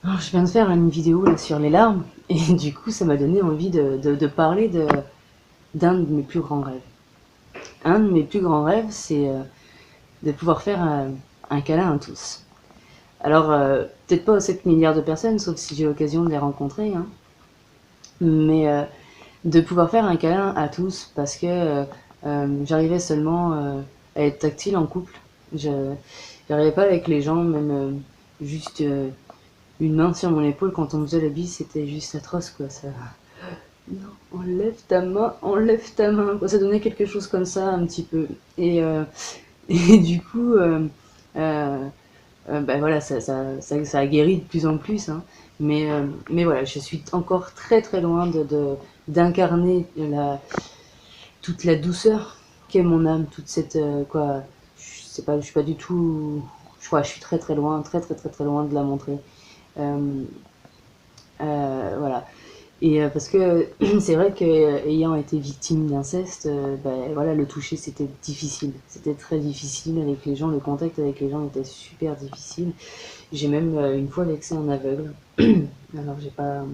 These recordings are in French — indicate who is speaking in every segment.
Speaker 1: Alors, je viens de faire une vidéo là, sur les larmes, et du coup, ça m'a donné envie de parler d'un de mes plus grands rêves. Un de mes plus grands rêves, c'est de pouvoir faire un câlin à tous. Alors, peut-être pas aux 7 milliards de personnes, sauf si j'ai l'occasion de les rencontrer, hein, mais de pouvoir faire un câlin à tous, parce que j'arrivais seulement à être tactile en couple. Je J'arrivais pas avec les gens, même juste une main sur mon épaule quand on me faisait la bise, c'était juste atroce, quoi. Ça, non, enlève ta main, quoi. Ça donnait quelque chose comme ça, un petit peu. Et du coup, euh, bah voilà, ça a guéri de plus en plus, hein. Mais voilà, je suis encore très très loin d'incarner toute la douceur qu'est mon âme, toute cette, quoi, je suis pas du tout, je crois, je suis très très loin, très très très très loin de la montrer. Euh, voilà. Et parce que c'est vrai que ayant été victime d'inceste, ben, voilà, le toucher c'était difficile, c'était très difficile avec les gens, le contact avec les gens était super difficile. J'ai même une fois vexé un aveugle, alors j'ai pas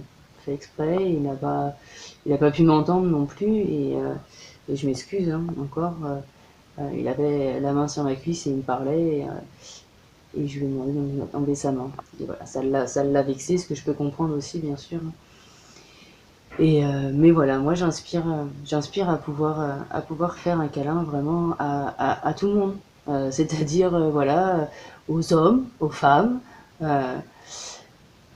Speaker 1: fait exprès, il a pas pu m'entendre non plus, et je m'excuse hein, encore. Il avait la main sur ma cuisse et il me parlait, et je lui ai demandé d'enlever sa main. Et voilà, ça l'a vexé, ce que je peux comprendre aussi bien sûr. Mais voilà, moi j'inspire à pouvoir faire un câlin vraiment à tout le monde. C'est-à-dire voilà, aux hommes, aux femmes, euh,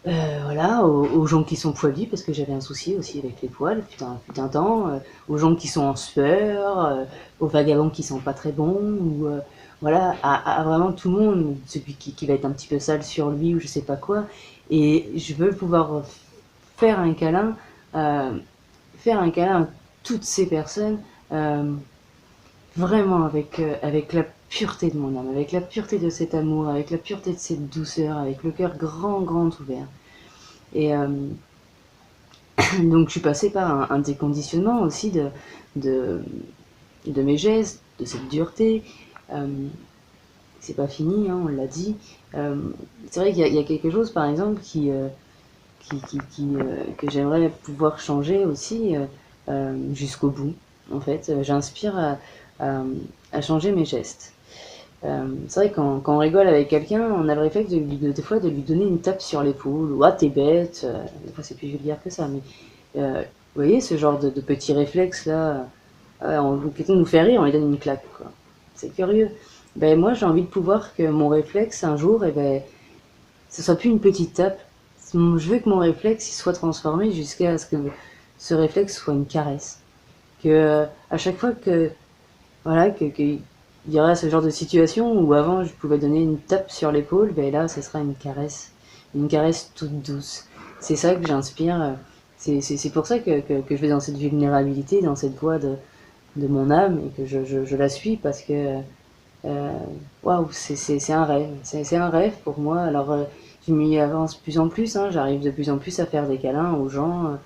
Speaker 1: voilà, aux gens qui sont poilus, parce que j'avais un souci aussi avec les poils, putain temps, aux gens qui sont en sueur, aux vagabonds qui sont pas très bons, ou voilà, à vraiment tout le monde, celui qui va être un petit peu sale sur lui ou je sais pas quoi. Et je veux pouvoir faire un câlin euh, faire un câlin à toutes ces personnes, euh, vraiment avec la pureté de mon âme, avec la pureté de cet amour, avec la pureté de cette douceur, avec le cœur grand, grand ouvert. Et donc je suis passée par un déconditionnement aussi de, de mes gestes, de cette dureté. Euh, c'est pas fini, hein, on l'a dit. Euh, c'est vrai qu'il y a quelque chose, par exemple, que j'aimerais pouvoir changer aussi jusqu'au bout. En fait, j'inspire à, à changer mes gestes. C'est vrai que quand on rigole avec quelqu'un, on a le réflexe des fois de lui donner une tape sur l'épaule ou ah t'es bête. Des fois c'est plus vulgaire que ça, mais vous voyez ce genre de petit réflexe là, quelqu'un nous fait rire, on lui donne une claque quoi. C'est curieux. Ben moi j'ai envie de pouvoir que mon réflexe un jour, eh ben, ce soit plus une petite tape. Je veux que mon réflexe il soit transformé jusqu'à ce que ce réflexe soit une caresse. Que à chaque fois que voilà il y aura ce genre de situation où avant je pouvais donner une tape sur l'épaule, ben là ce sera une caresse toute douce. C'est ça que j'inspire. C'est pour ça que je vais dans cette vulnérabilité, dans cette voie de mon âme et que je la suis parce que euh, waouh, c'est un rêve. C'est un rêve pour moi. Alors, je m'y avance de plus en plus. Hein, j'arrive de plus en plus à faire des câlins aux gens.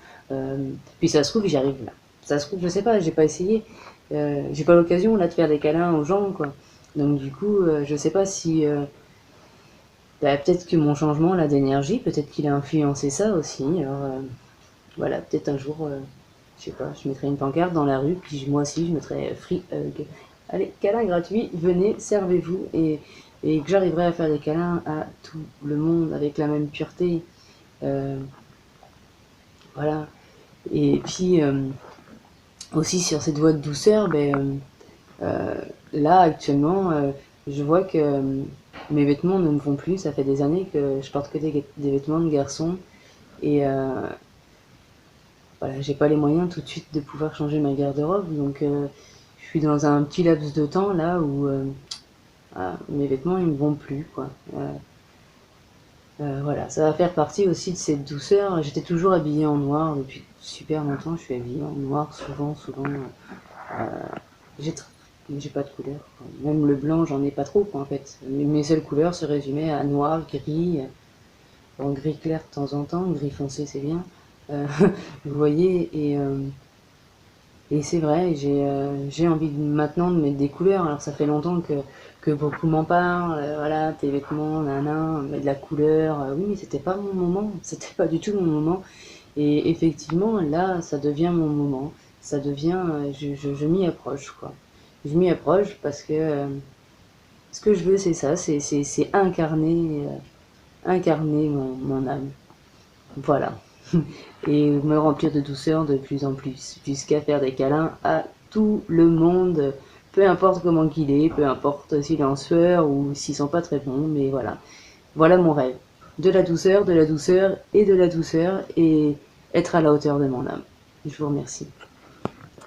Speaker 1: Puis ça se trouve, j'y arrive là. Ça se trouve, je sais pas, j'ai pas essayé. J'ai pas l'occasion là de faire des câlins aux gens, quoi. Donc du coup, je sais pas si bah, peut-être que mon changement là d'énergie, peut-être qu'il a influencé ça aussi. Alors voilà, peut-être un jour, je sais pas, je mettrai une pancarte dans la rue, puis moi aussi je mettrai free hug. Allez, câlin gratuit, venez, servez-vous, et que j'arriverai à faire des câlins à tout le monde avec la même pureté. Euh, voilà. Et puis aussi sur cette voie de douceur, ben, là actuellement, je vois que mes vêtements ne me vont plus. Ça fait des années que je porte que des vêtements de garçon. Et voilà, j'ai pas les moyens tout de suite de pouvoir changer ma garde-robe. Donc je suis dans un petit laps de temps là où mes vêtements ils me vont plus quoi. Voilà, ça va faire partie aussi de cette douceur. J'étais toujours habillée en noir depuis super longtemps. Je suis habillée en noir souvent. J'ai j'ai pas de couleur, quoi. Même le blanc, j'en ai pas trop quoi, en fait. Mes seules couleurs se résumaient à noir, gris, en gris clair de temps en temps, gris foncé c'est bien. Euh, vous voyez, et c'est vrai, j'ai envie maintenant de mettre des couleurs. Alors ça fait longtemps que que beaucoup m'en parlent, voilà, tes vêtements, nanan, mais de la couleur, oui, mais c'était pas mon moment, c'était pas du tout mon moment. Et effectivement, là, ça devient mon moment, ça devient, je m'y approche, quoi. Je m'y approche parce que ce que je veux, c'est ça, c'est incarner mon âme. Voilà. Et me remplir de douceur de plus en plus, jusqu'à faire des câlins à tout le monde, peu importe comment qu'il est, peu importe s'il est en sueur ou s'ils sont pas très bons, mais voilà. Voilà mon rêve. De la douceur et de la douceur, et être à la hauteur de mon âme. Je vous remercie.